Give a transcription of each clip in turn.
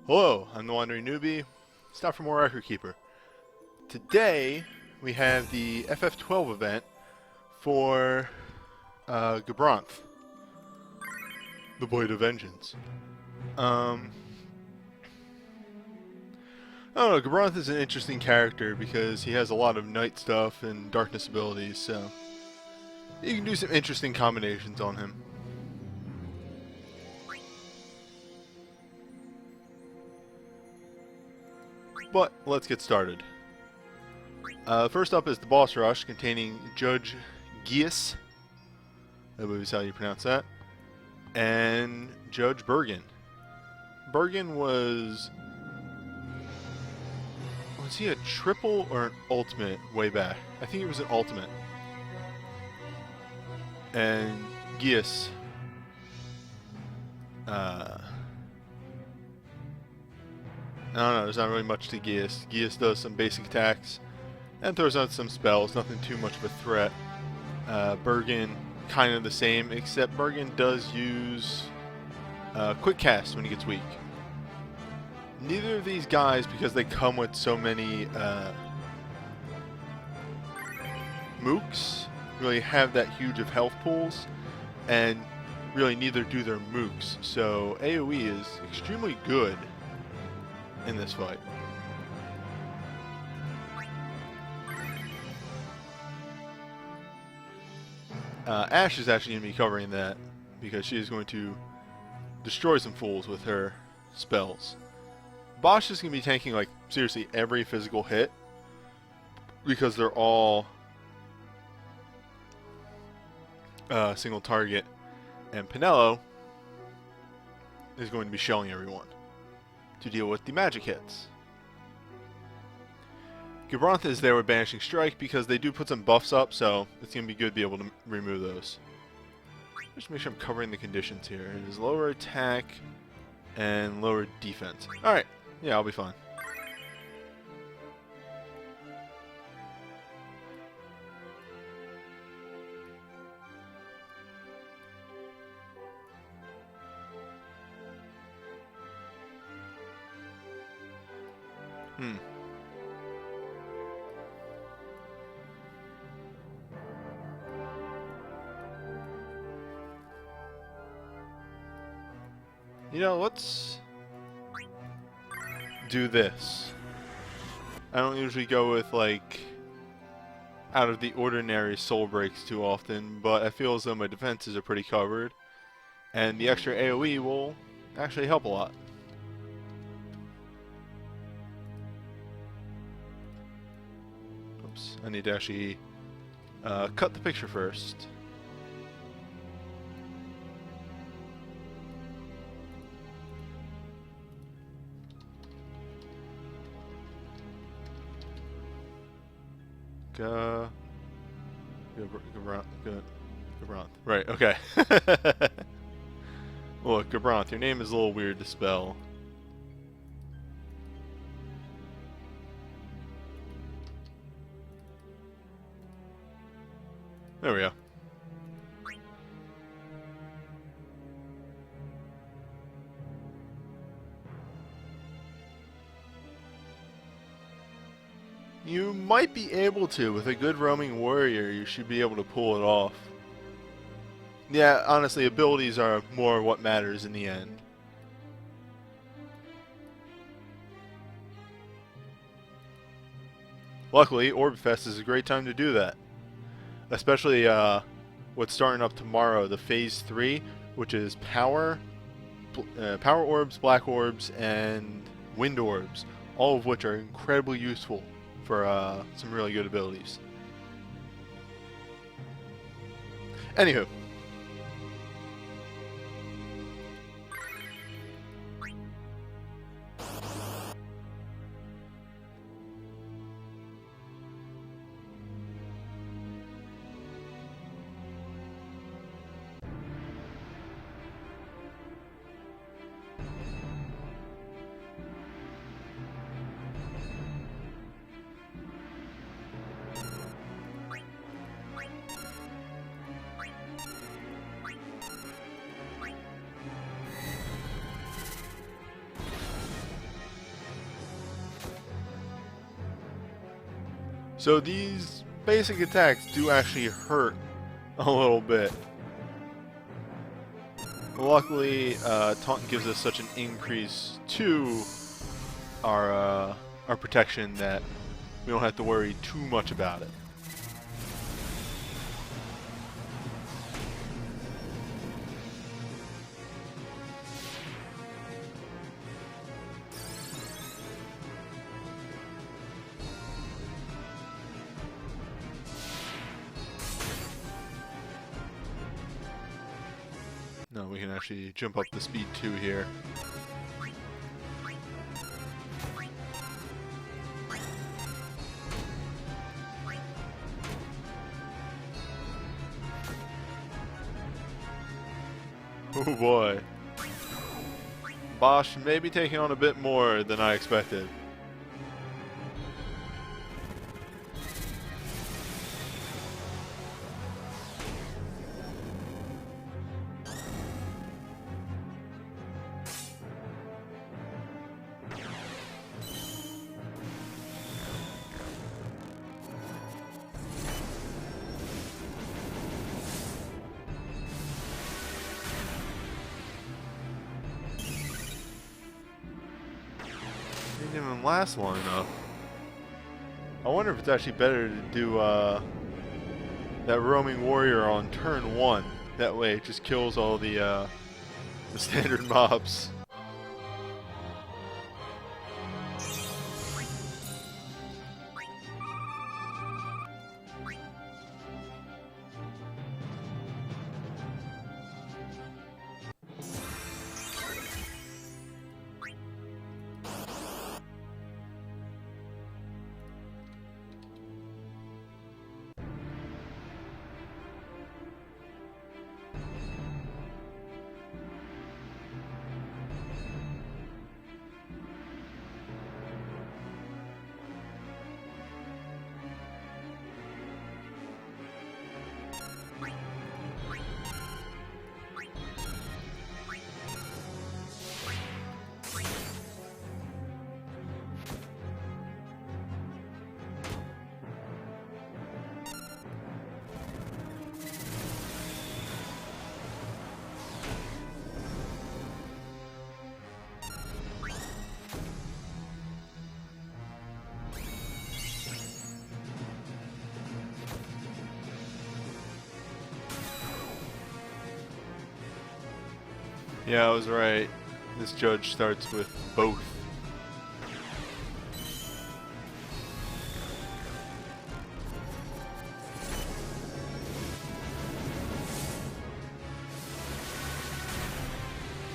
Hello, I'm the Wandering Newbie. It's time for more Record Keeper. Today, we have the FF12 event for Gabranth, the Blade of Vengeance. I don't know, Gabranth is an interesting character because he has a lot of night stuff and darkness abilities, so you can do some interesting combinations on him. But let's get started. First up is the boss rush containing Judge Gies, I believe is how you pronounce that, and Judge Bergen. Bergen was he a triple or an ultimate way back? I think it was an ultimate. And Gies, I don't know, there's not really much to Gies. Gies does some basic attacks and throws out some spells, nothing too much of a threat. Bergen, kind of the same, except Bergen does use quick cast when he gets weak. Neither of these guys, because they come with so many mooks, really have that huge of health pools, and really neither do their mooks. So AoE is extremely good in this fight. Ash is actually going to be covering that because she is going to destroy some fools with her spells. Bosch is going to be tanking like seriously every physical hit because they're all single target, and Pinello is going to be shelling everyone to deal with the magic hits. Gabranth is there with Banishing Strike because they do put some buffs up, so it's going to be good to be able to remove those. Just make sure I'm covering the conditions here. It is lower attack and lower defense. Alright, yeah, I'll be fine. You know, let's do this. I don't usually go with, like, out of the ordinary soul breaks too often, but I feel as though my defenses are pretty covered, and the extra AoE will actually help a lot. Oops, I need to actually cut the picture first. Gabranth. Right, okay. Look, Gabranth, your name is a little weird to spell. There we go. You might be able to. With a good roaming warrior, you should be able to pull it off. Yeah, honestly, abilities are more what matters in the end. Luckily, Orbfest is a great time to do that. Especially what's starting up tomorrow, the Phase 3, which is Power Orbs, Black Orbs, and Wind Orbs, all of which are incredibly useful for some really good abilities. Anywho. So these basic attacks do actually hurt a little bit. Luckily, Taunt gives us such an increase to our protection that we don't have to worry too much about it. No, we can actually jump up the speed 2 here. Oh boy. Bosch may be taking on a bit more than I expected. Didn't even last long enough. I wonder if it's actually better to do that roaming warrior on turn 1. That way it just kills all the standard mobs. Yeah, I was right. This judge starts with both.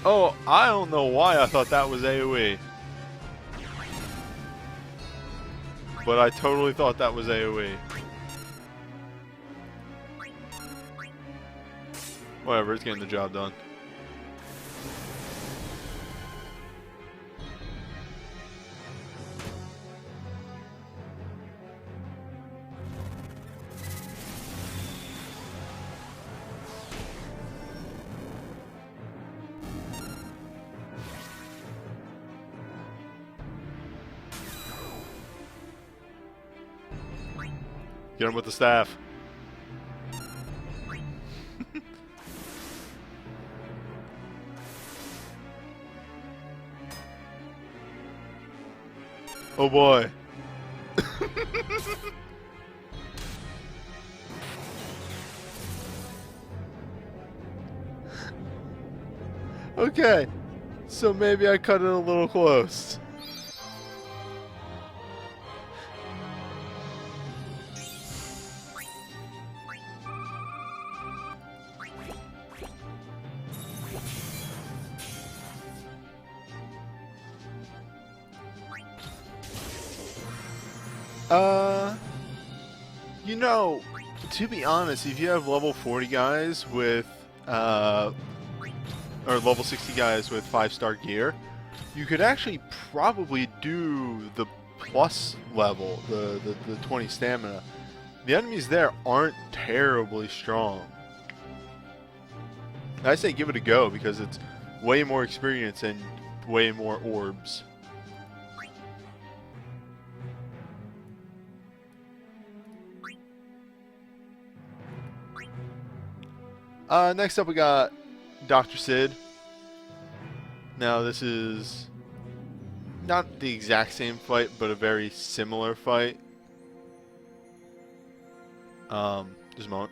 Oh, I don't know why I thought that was AoE. But I totally thought that was AoE. Whatever, it's getting the job done. Get him with the staff. Oh boy. Okay. So maybe I cut it a little close. You know, to be honest, if you have level 40 guys with, or level 60 guys with 5-star gear, you could actually probably do the plus level, the 20 stamina. The enemies there aren't terribly strong. I say give it a go because it's way more experience and way more orbs. Next up we got Dr. Sid. Now this is not the exact same fight, but a very similar fight. Just a moment.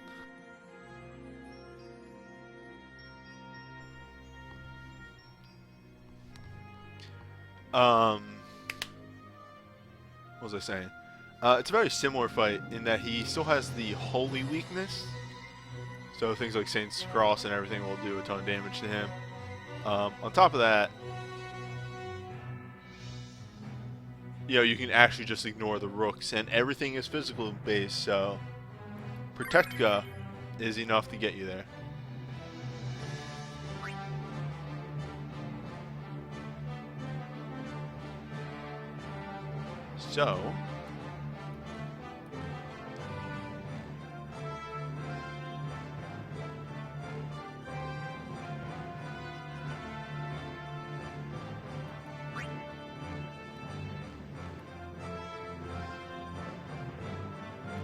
What was I saying? It's a very similar fight in that he still has the holy weakness. So things like Saint's Cross and everything will do a ton of damage to him. On top of that, you know, you can actually just ignore the rooks, and everything is physical based, so Protectka is enough to get you there. So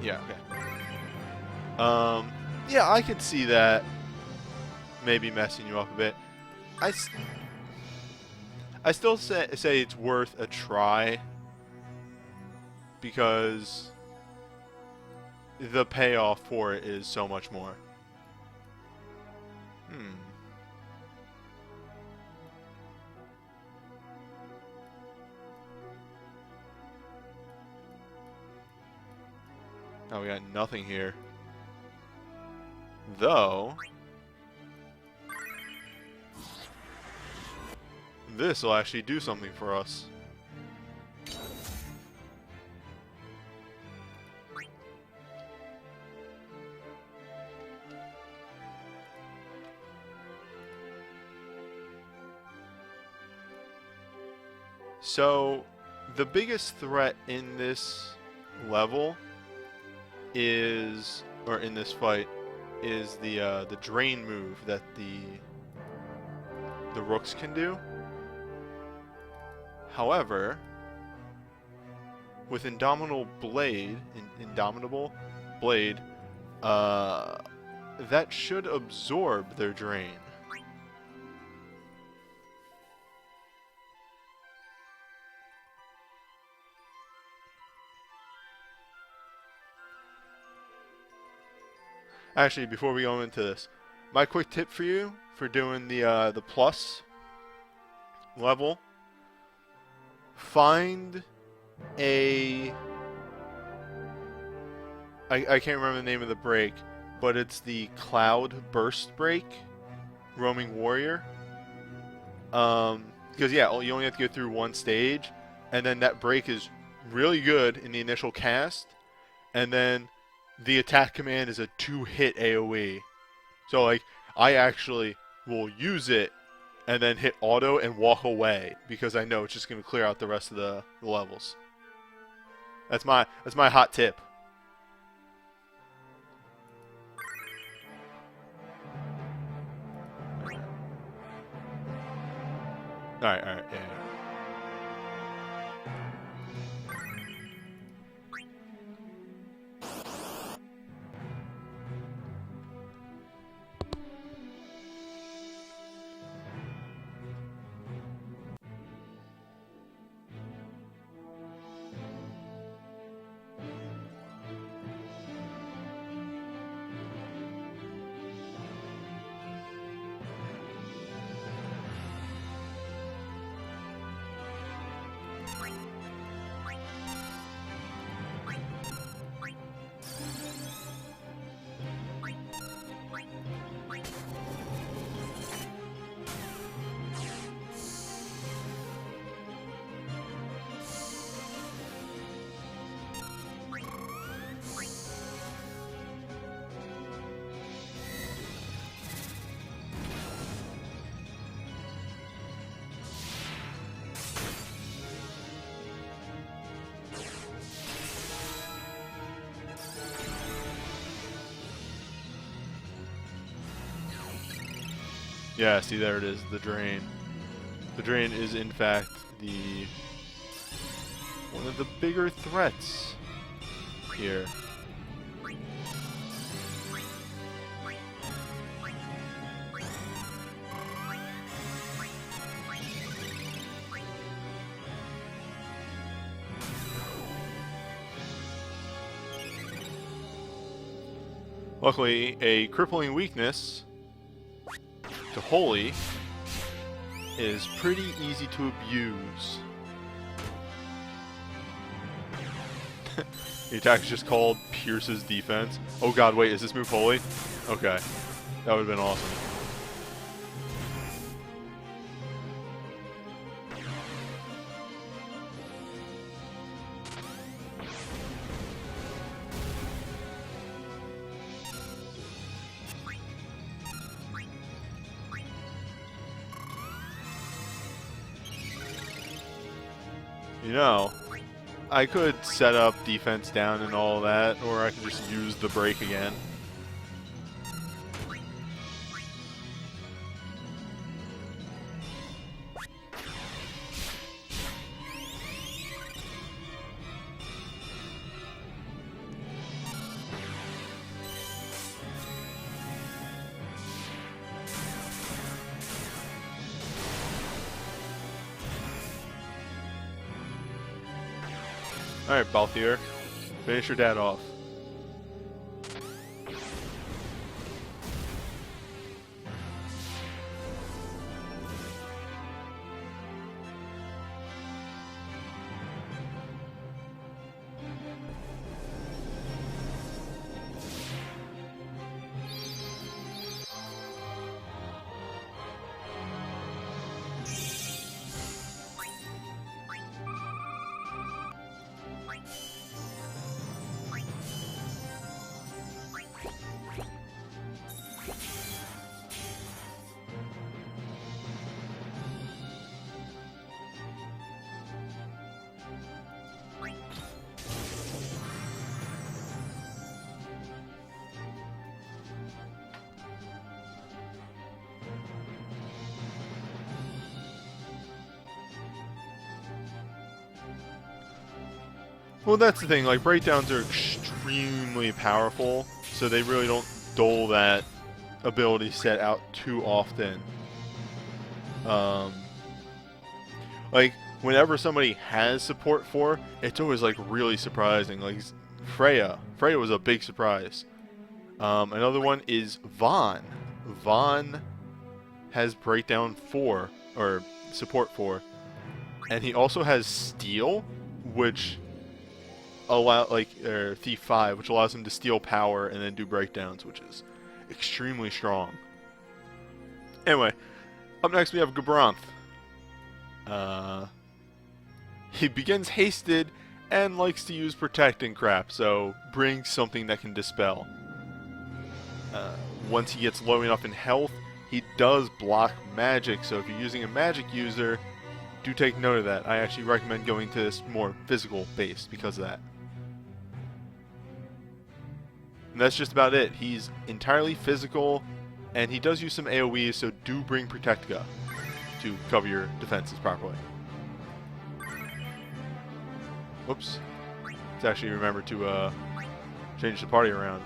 yeah, okay. Yeah, I could see that maybe messing you up a bit. I still say it's worth a try because the payoff for it is so much more. Oh, we got nothing here. Though, this will actually do something for us. So, the biggest threat in this level is, or in this fight, is the drain move that the rooks can do. However, with Indomitable Blade, that should absorb their drain. Actually, before we go into this, my quick tip for you for doing the plus level: find a I can't remember the name of the break, but it's the Cloud Burst break, Roaming Warrior. Because yeah, you only have to go through one stage, and then that break is really good in the initial cast, and then the attack command is a 2-hit AoE. So like, I actually will use it and then hit auto and walk away because I know it's just going to clear out the rest of the levels. That's my hot tip. Alright, yeah. Yeah, see, there it is, the drain. The drain is, in fact, one of the bigger threats here. Luckily, a crippling weakness to Holy is pretty easy to abuse. The attack is just called Pierce's Defense. Oh god, wait, is this move Holy? Okay. That would have been awesome. You know, I could set up defense down and all that, or I could just use the break again. Alright, Balthier. Finish your dad off. Well, that's the thing, like, breakdowns are extremely powerful, so they really don't dole that ability set out too often. Like, whenever somebody has support 4, it's always, like, really surprising. Like, Freya. Freya was a big surprise. Another one is Vaughn. Vaughn has breakdown 4, or support 4. And he also has Steel, which or Thief 5, which allows him to steal power and then do breakdowns, which is extremely strong. Anyway, up next we have Gabranth. He begins hasted and likes to use protect and crap, so bring something that can dispel. Once he gets low enough in health, he does block magic, so if you're using a magic user, do take note of that. I actually recommend going to this more physical base because of that. And that's just about it. He's entirely physical, and he does use some AoE, so do bring Protectica to cover your defenses properly. Whoops. Let's actually remember to change the party around.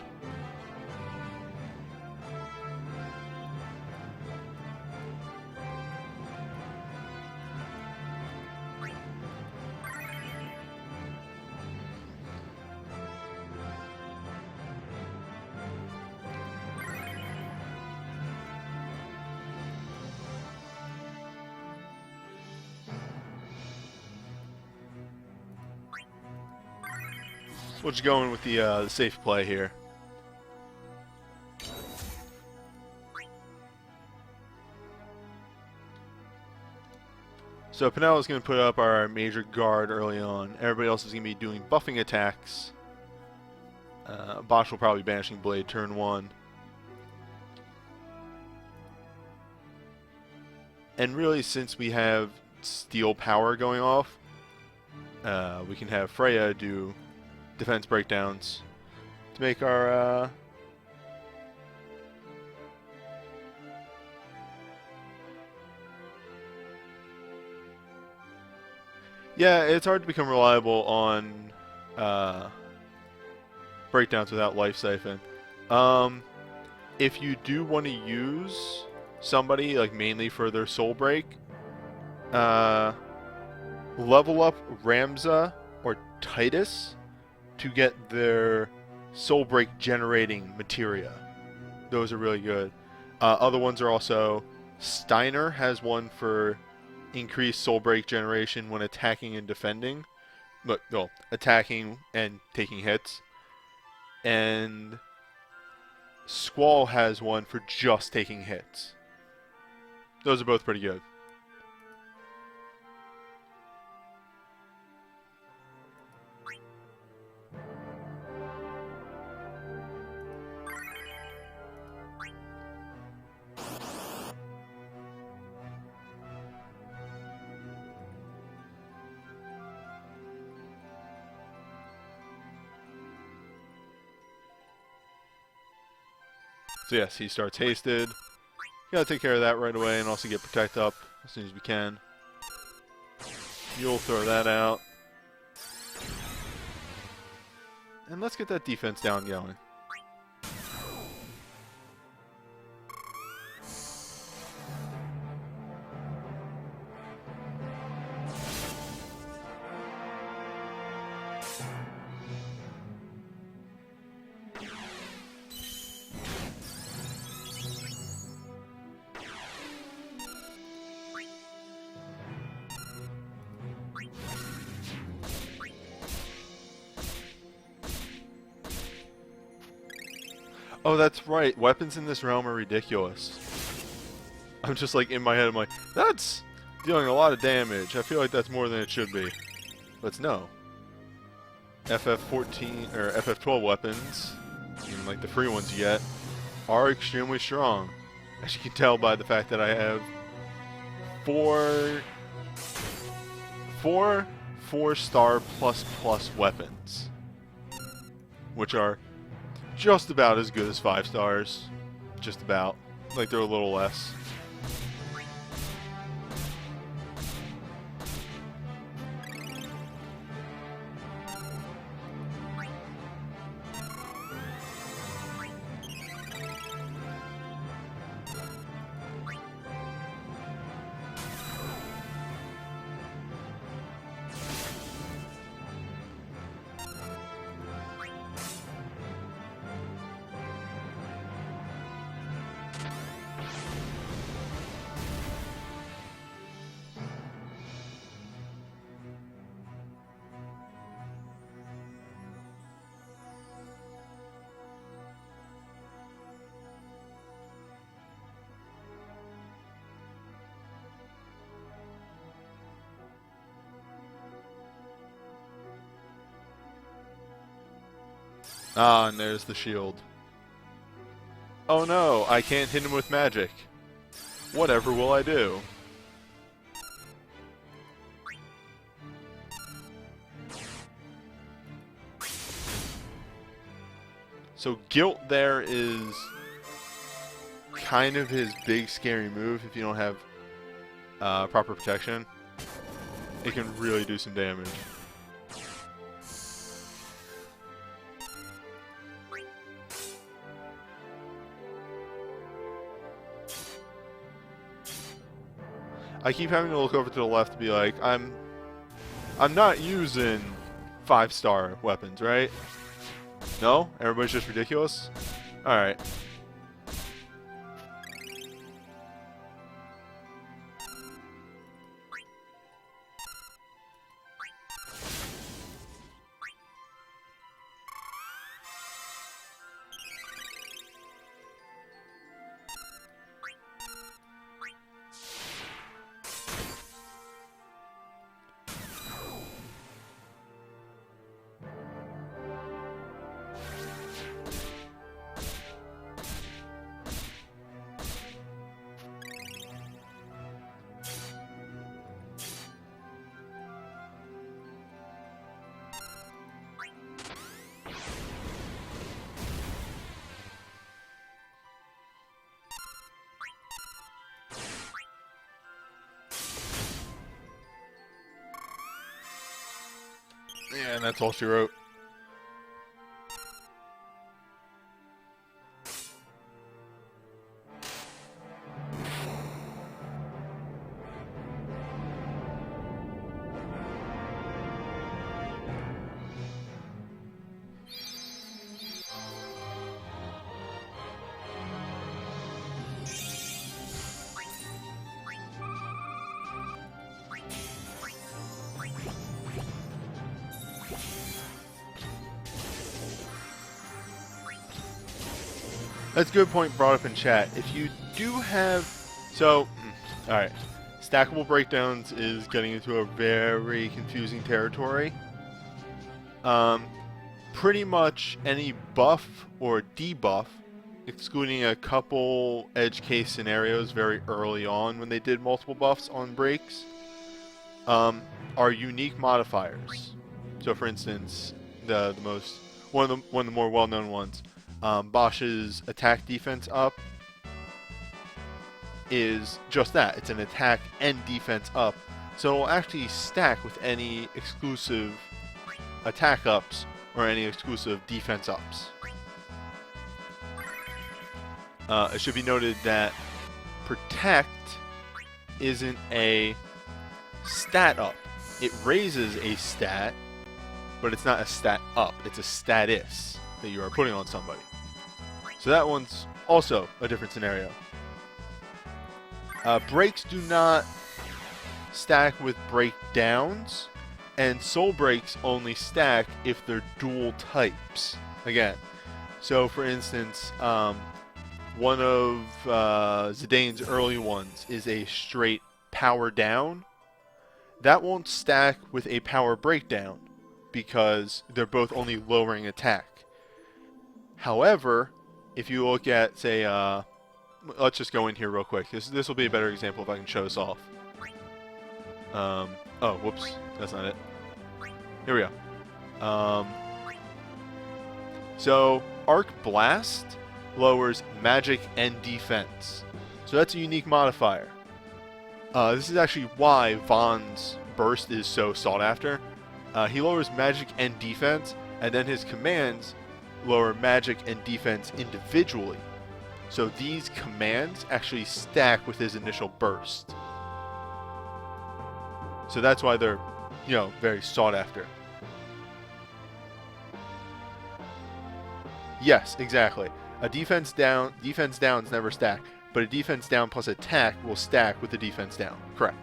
We'll just go in with the safe play here. So Penelo's going to put up our major guard early on. Everybody else is going to be doing buffing attacks. Bosch will probably Banishing Blade turn 1. And really, since we have Steel Power going off, we can have Freya do defense breakdowns to make our yeah, it's hard to become reliable on breakdowns without Life Siphon. If you do want to use somebody like mainly for their soul break, level up Ramza or Titus to get their soul break generating materia. Those are really good. Other ones are also Steiner has one for increased soul break generation when attacking and defending. Well, attacking and taking hits. And Squall has one for just taking hits. Those are both pretty good. So yes, he starts hasted. Gotta take care of that right away and also get protect up as soon as we can. You'll throw that out. And let's get that defense down going. Oh, that's right. Weapons in this realm are ridiculous. I'm just like in my head, I'm like, that's dealing a lot of damage. I feel like that's more than it should be. But it's no. FF14 or FF12 weapons, even like the free ones you get, are extremely strong. As you can tell by the fact that I have four 4-star plus weapons, which are just about as good as 5 stars. Just about. Like they're a little less. Ah, and there's the shield. Oh no, I can't hit him with magic. Whatever will I do? So guilt there is kind of his big scary move if you don't have proper protection. It can really do some damage. I keep having to look over to the left to be like, I'm not using 5-star weapons, right? No? Everybody's just ridiculous? Alright. Yeah, and that's all she wrote. That's a good point brought up in chat. If you do have... So, alright. Stackable breakdowns is getting into a very confusing territory. Pretty much any buff or debuff, excluding a couple edge case scenarios very early on when they did multiple buffs on breaks, are unique modifiers. So, for instance, one of the more well-known ones, Bosch's attack defense up is just that. It's an attack and defense up, so it'll actually stack with any exclusive attack ups or any exclusive defense ups. It should be noted that Protect isn't a stat up. It raises a stat, but it's not a stat up. It's a status that you are putting on somebody. So that one's also a different scenario. Breaks do not stack with breakdowns, and soul breaks only stack if they're dual types. Again, so for instance, one of Zidane's early ones is a straight power down. That won't stack with a power breakdown because they're both only lowering attack. However, if you look at, say, let's just go in here real quick. This will be a better example if I can show this off. Oh, whoops. That's not it. Here we go. So, Arc Blast lowers magic and defense. So that's a unique modifier. This is actually why Vaughn's burst is so sought after. He lowers magic and defense, and then his commands lower magic and defense individually. So these commands actually stack with his initial burst. So that's why they're, very sought after. Yes, exactly. A defense downs never stack, but a defense down plus attack will stack with the defense down. Correct.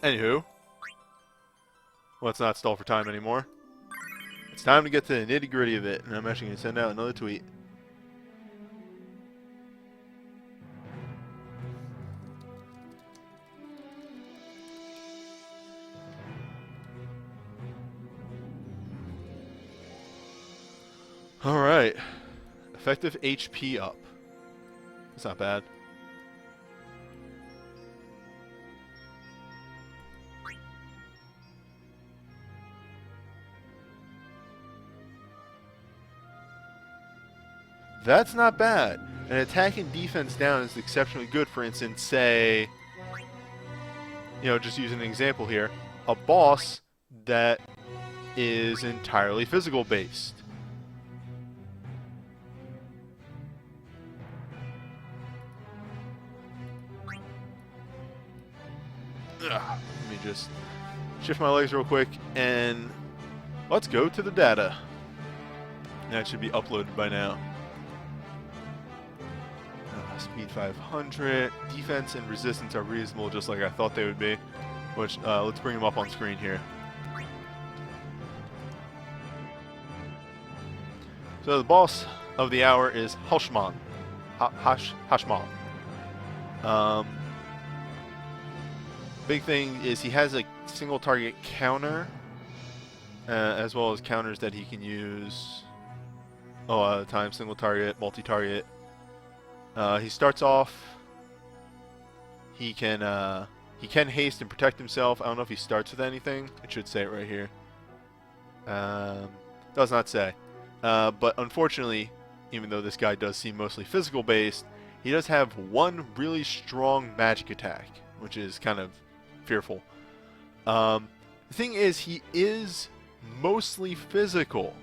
Anywho, let's not stall for time anymore. It's time to get to the nitty-gritty of it, and I'm actually going to send out another tweet. Alright. Effective HP up. That's not bad. That's not bad. An attack and defense down is exceptionally good. For instance, say, just using an example here, a boss that is entirely physical based. Let me just shift my legs real quick and let's go to the data. That should be uploaded by now. Speed 500. Defense and resistance are reasonable, just like I thought they would be. Which, let's bring them up on screen here. So the boss of the hour is Hashman. Hashman. Big thing is he has a single target counter, as well as counters that he can use a lot of the time. Single target, multi-target. He starts off. He can haste and protect himself. I don't know if he starts with anything. It should say it right here. Does not say. But unfortunately, even though this guy does seem mostly physical based, he does have one really strong magic attack, which is kind of fearful. The thing is, he is mostly physical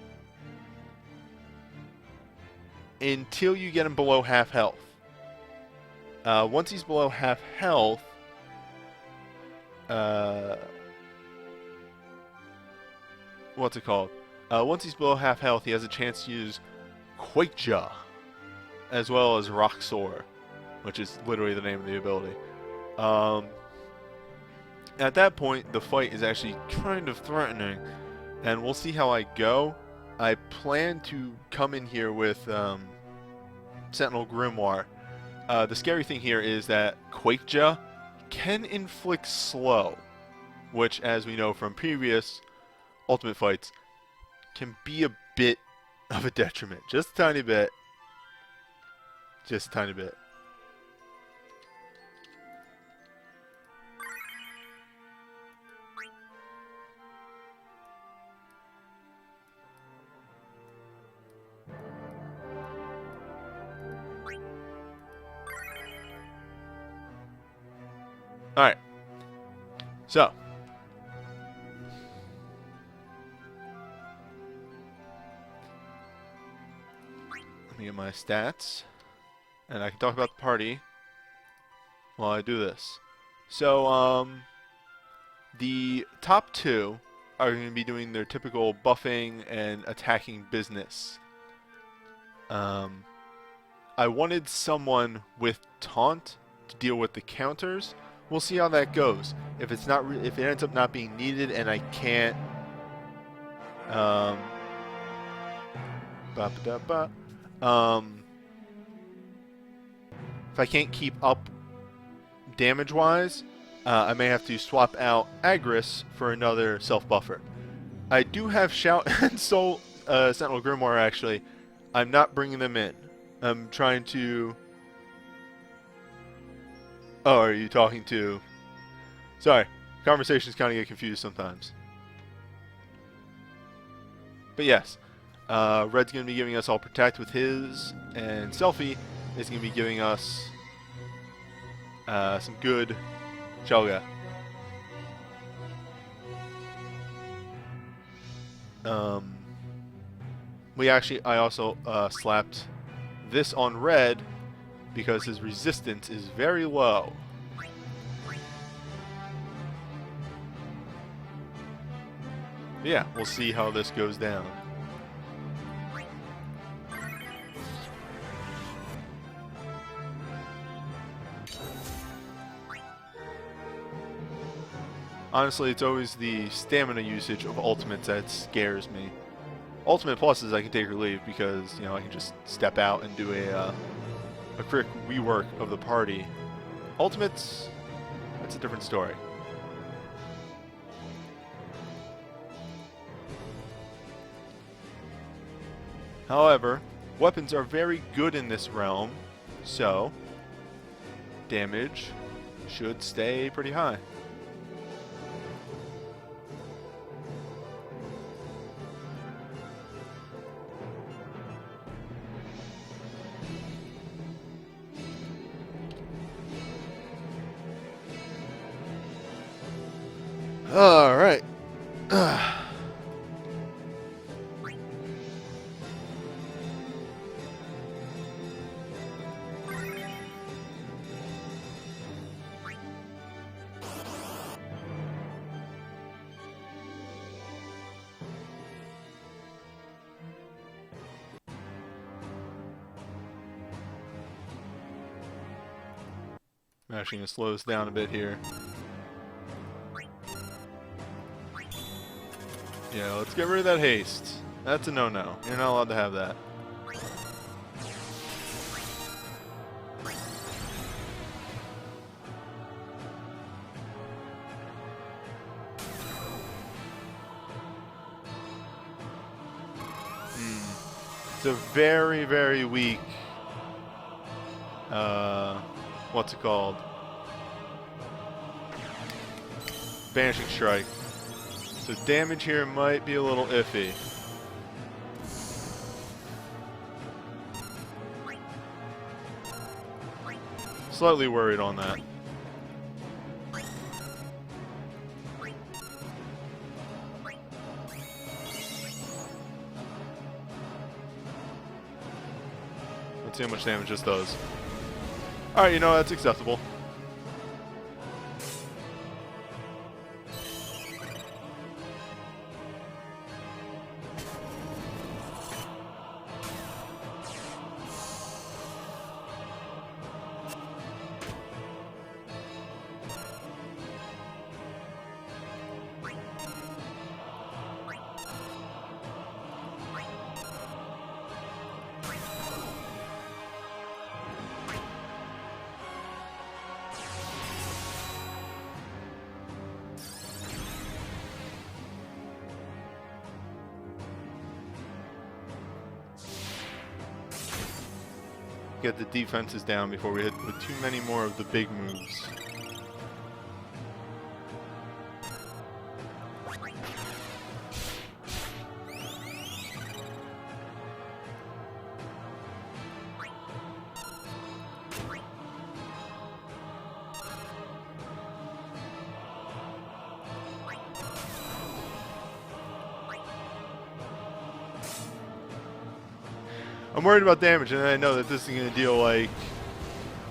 until you get him below half health. Once he's below half health, what's it called? Once he's below half health, he has a chance to use Quakejaw, as well as Roxor, which is literally the name of the ability. At that point, the fight is actually kind of threatening, and we'll see how I go. I plan to come in here with Sentinel Grimoire. The scary thing here is that Quakeja can inflict slow, which, as we know from previous Ultimate fights, can be a bit of a detriment. Just a tiny bit. Just a tiny bit. Alright. So. Let me get my stats. And I can talk about the party while I do this. So, the top two are going to be doing their typical buffing and attacking business. I wanted someone with taunt to deal with the counters. We'll see how that goes. If it's not, if it ends up not being needed, and I can't, if I can't keep up damage-wise, I may have to swap out Agris for another self-buffer. I do have Shout and Soul Sentinel Grimoire, actually. I'm not bringing them in. I'm trying to... Oh, are you talking to... Sorry, conversations kind of get confused sometimes. But yes, Red's going to be giving us all Protect with his, and Selfie is going to be giving us some good Chelga. I also slapped this on Red because his resistance is very low. Yeah, we'll see how this goes down. Honestly, it's always the stamina usage of ultimates that scares me. Ultimate pluses I can take or leave because, you know, I can just step out and do a quick rework of the party. Ultimates, that's a different story. However, weapons are very good in this realm, so damage should stay pretty high. All right. I'm actually going to slow this down a bit here. Yeah, let's get rid of that haste. That's a no-no. You're not allowed to have that. It's a very, very weak... what's it called? Banishing Strike. So damage here might be a little iffy. Slightly worried on that. Let's see how much damage this does. Alright, you know, that's acceptable. get the defenses down before we hit with too many more of the big moves. I'm worried about damage, and I know that this is going to deal like,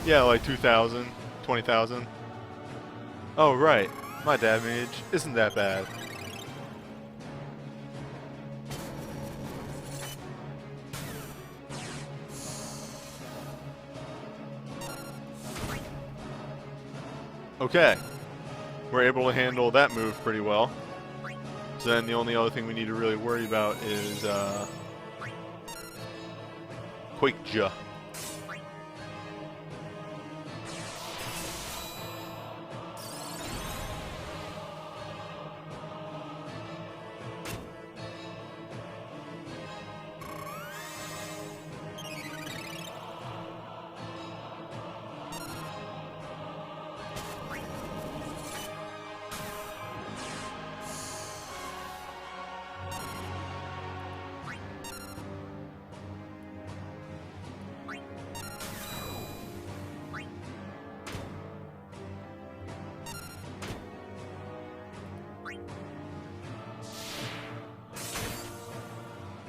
yeah, like 2,000, 20,000. Oh, right. My damage isn't that bad. Okay. We're able to handle that move pretty well. So then the only other thing we need to really worry about is, Quick Ja.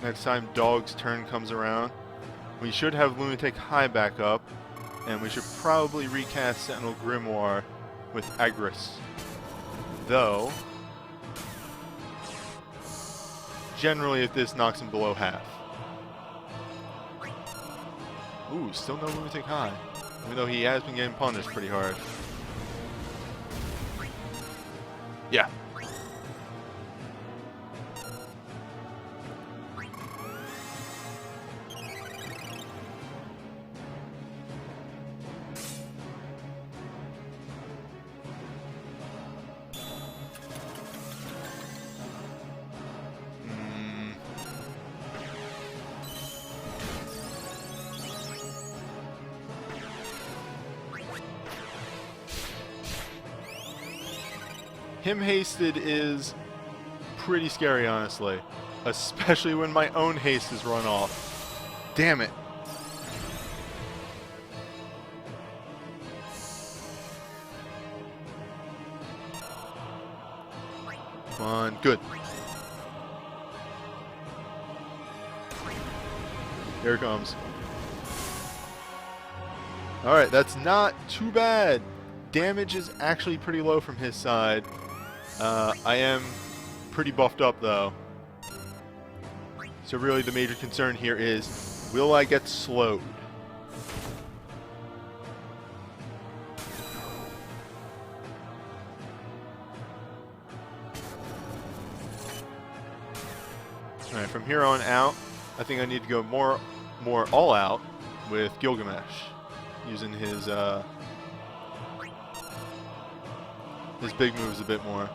Next time Dog's turn comes around, we should have Lunatic High back up, and we should probably recast Sentinel Grimoire with Agris. Though, generally if this knocks him below half. Ooh, still no Lunatic High, even though he has been getting punished pretty hard. Yeah. Him hasted is pretty scary, honestly. Especially when my own haste is run off. Damn it. Come on, good. Here it comes. Alright, that's not too bad. Damage is actually pretty low from his side. I am pretty buffed up, though. So really the major concern here is, will I get slowed? Alright, from here on out, I think I need to go more all out with Gilgamesh, using his big moves a bit more.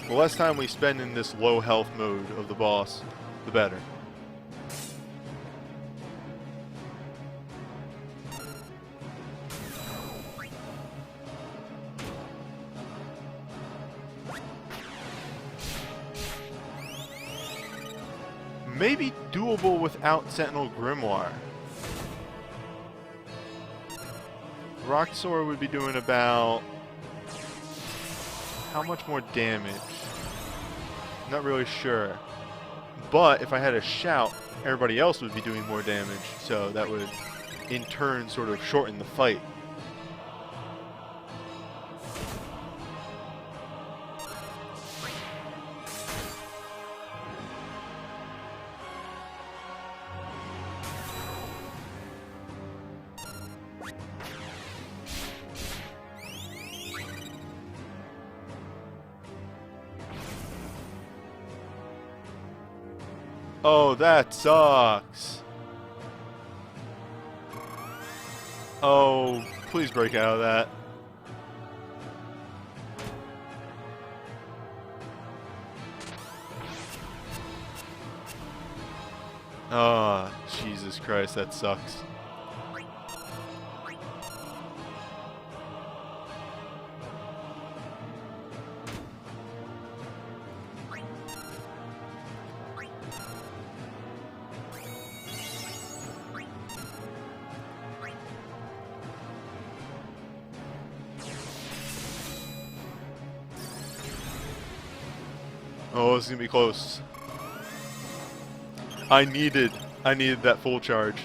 The less time we spend in this low health mode of the boss, the better. Maybe doable without Sentinel Grimoire. Rock Sword would be doing about... how much more damage? Not really sure. But if I had a shout, everybody else would be doing more damage, so that would in turn sort of shorten the fight. Oh, that sucks. Oh, please break out of that. Oh, Jesus Christ, that sucks. Oh, this is gonna be close. I needed that full charge.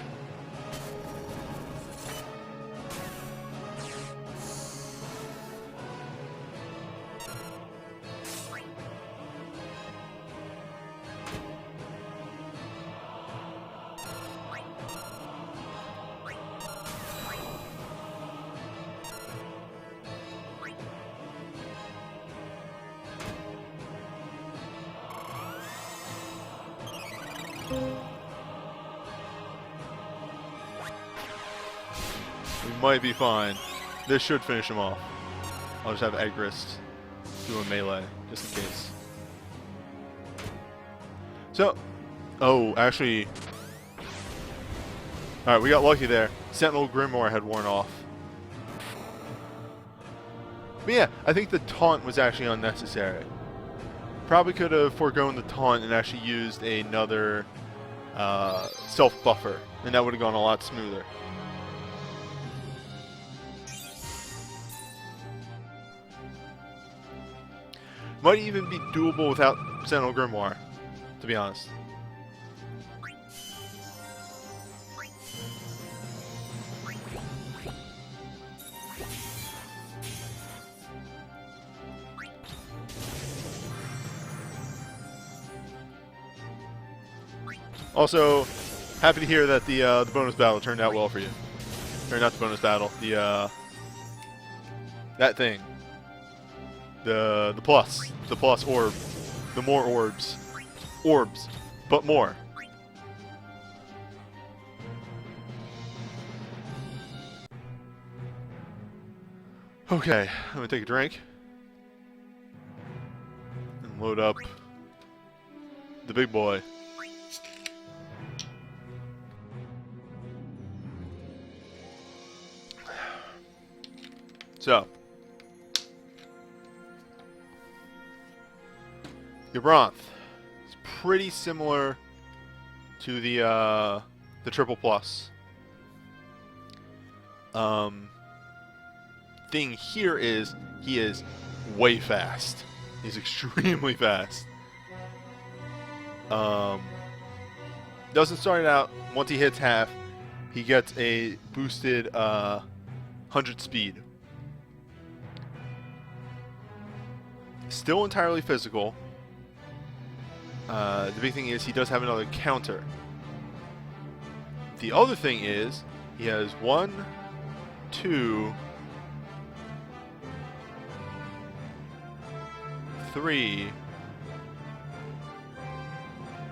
We might be fine. This should finish him off. I'll just have Egrist do a melee, just in case. So, oh, actually, alright, we got lucky there. Sentinel Grimoire had worn off. But yeah, I think the taunt was actually unnecessary. Probably could have foregone the taunt and actually used another self-buffer, and that would have gone a lot smoother. Might even be doable without Sentinel Grimoire, to be honest. Also, happy to hear that the bonus battle turned out well for you. Or not the bonus battle, the that thing. The plus orb, the more orbs, but more. Okay, I'm gonna take a drink and load up the big boy. So, Gabranth is pretty similar to the triple plus. Thing here is he is way fast. He's extremely fast. Doesn't start out once he hits half. He gets a boosted 100 speed. Still entirely physical. The big thing is he does have another counter. The other thing is he has 1, 2, 3,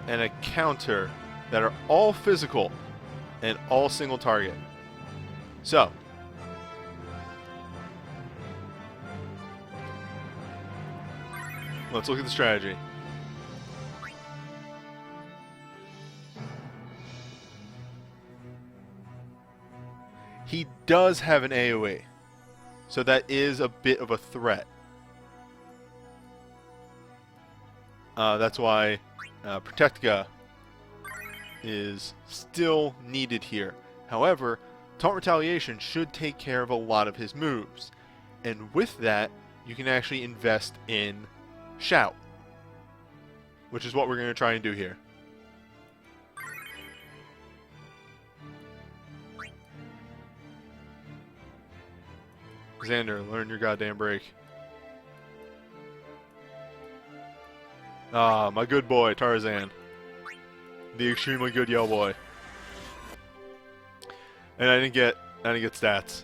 and a counter that are all physical and all single target. So, let's look at the strategy. He does have an AoE, so that is a bit of a threat. That's why Protectica is still needed here. However, Taunt Retaliation should take care of a lot of his moves. And with that, you can actually invest in Shout, which is what we're going to try and do here. Xander, learn your goddamn break. Ah, my good boy, Tarzan. The extremely good yell boy. And I didn't get stats.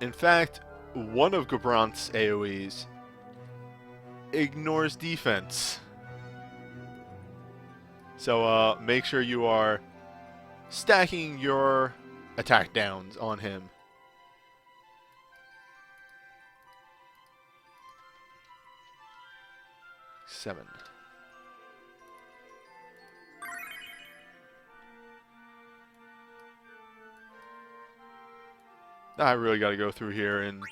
In fact, one of Gabranth's AoEs ignores defense. So make sure you are stacking your attack downs on him. Seven. I really got to go through here and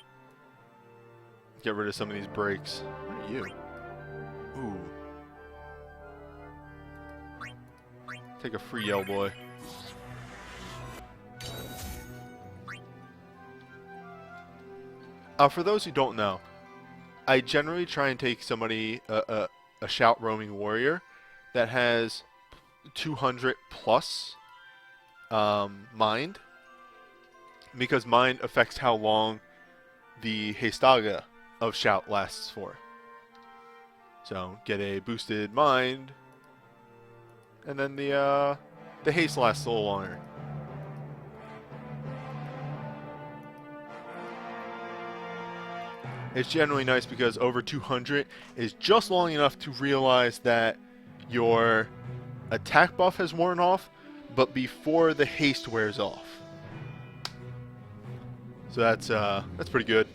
get rid of some of these breaks. What are you? Ooh. Take a free yell, boy. For those who don't know, I generally try and take somebody, a shout roaming warrior that has 200 plus mind, because mind affects how long the Hestaga of shout lasts for. So get a boosted mind, and then the haste lasts a little longer. It's generally nice because over 200 is just long enough to realize that your attack buff has worn off, but before the haste wears off. So that's pretty good.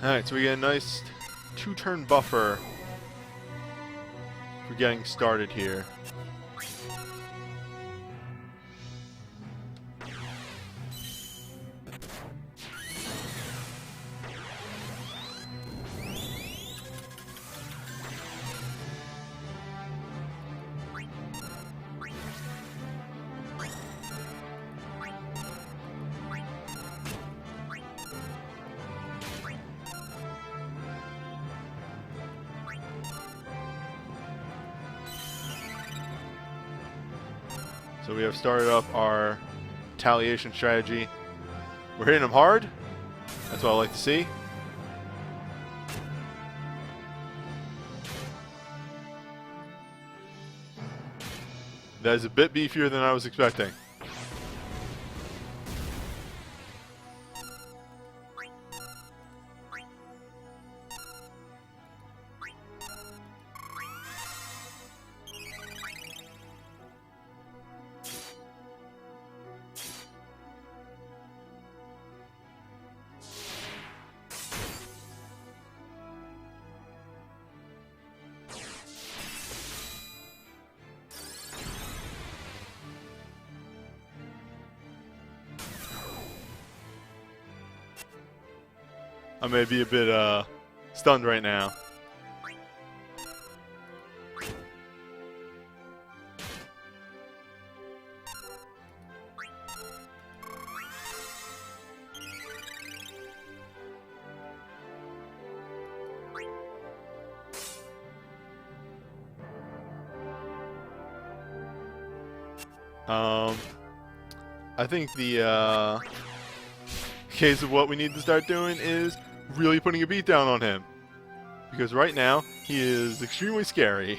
Alright, so we get a nice 2-turn buffer for getting started here. So we have started up our retaliation strategy. We're hitting them hard. That's what I like to see. That is a bit beefier than I was expecting. I may be a bit stunned right now. I think the case of what we need to start doing is really putting a beat down on him. Because right now, he is extremely scary.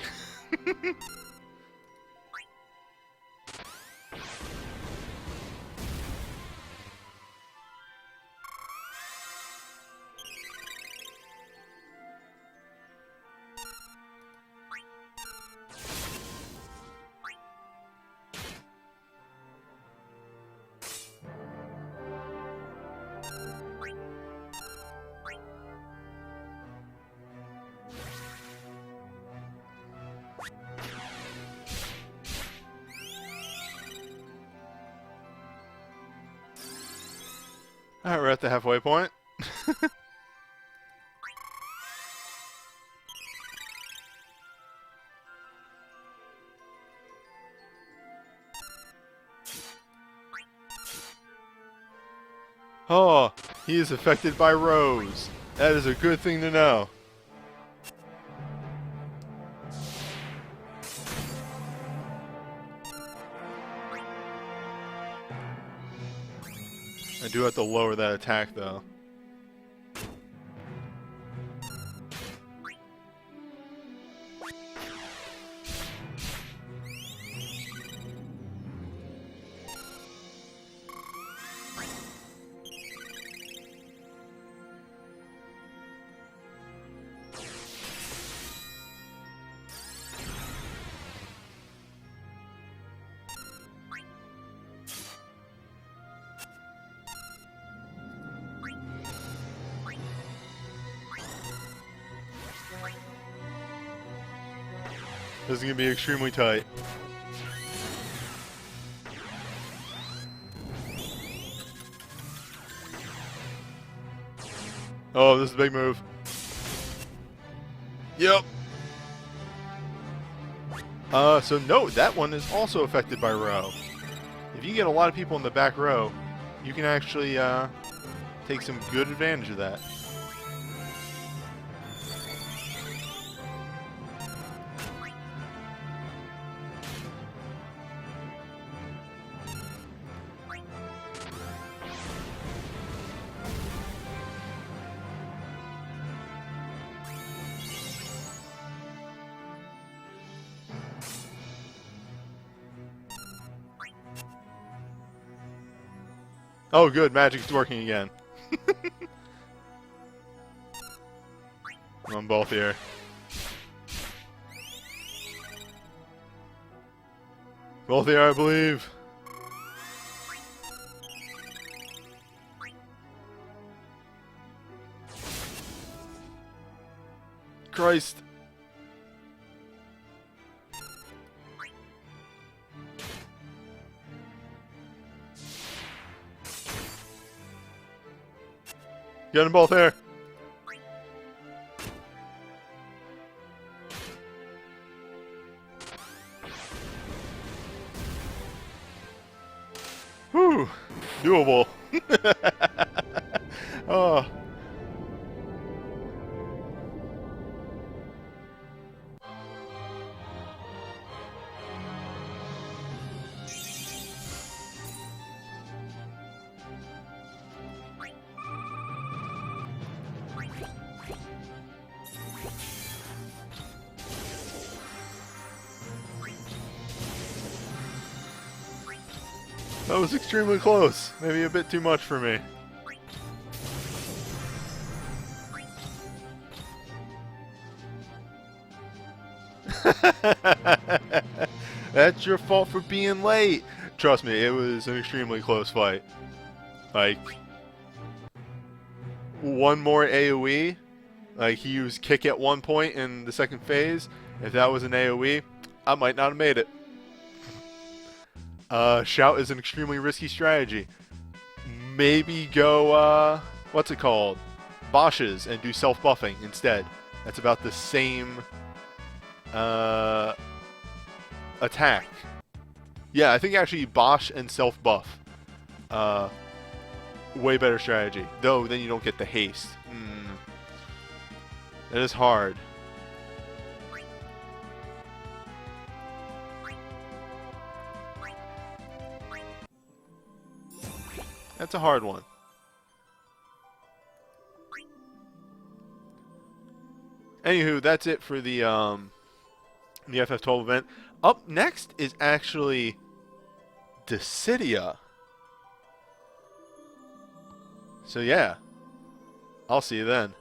Alright, we're at the halfway point. Oh, he is affected by Rose. That is a good thing to know. I do have to lower that attack, though. This is going to be extremely tight. Oh, this is a big move. Yep. So no, that one is also affected by row. If you get a lot of people in the back row, you can actually take some good advantage of that. Oh good, magic's working again. I'm on both here. Both here, I believe. Christ. Get them both there. Whew. Doable. Oh. That was extremely close. Maybe a bit too much for me. That's your fault for being late. Trust me, it was an extremely close fight. Like, one more AoE. Like, he used kick at one point in the second phase. If that was an AoE, I might not have made it. Shout is an extremely risky strategy. Maybe go, what's it called? Bosches and do self-buffing instead. That's about the same, attack. Yeah, I think actually Bosch and self-buff. Way better strategy. Though, then you don't get the haste. That is hard. That's a hard one. Anywho, that's it for the FF12 event. Up next is actually Dissidia. So yeah, I'll see you then.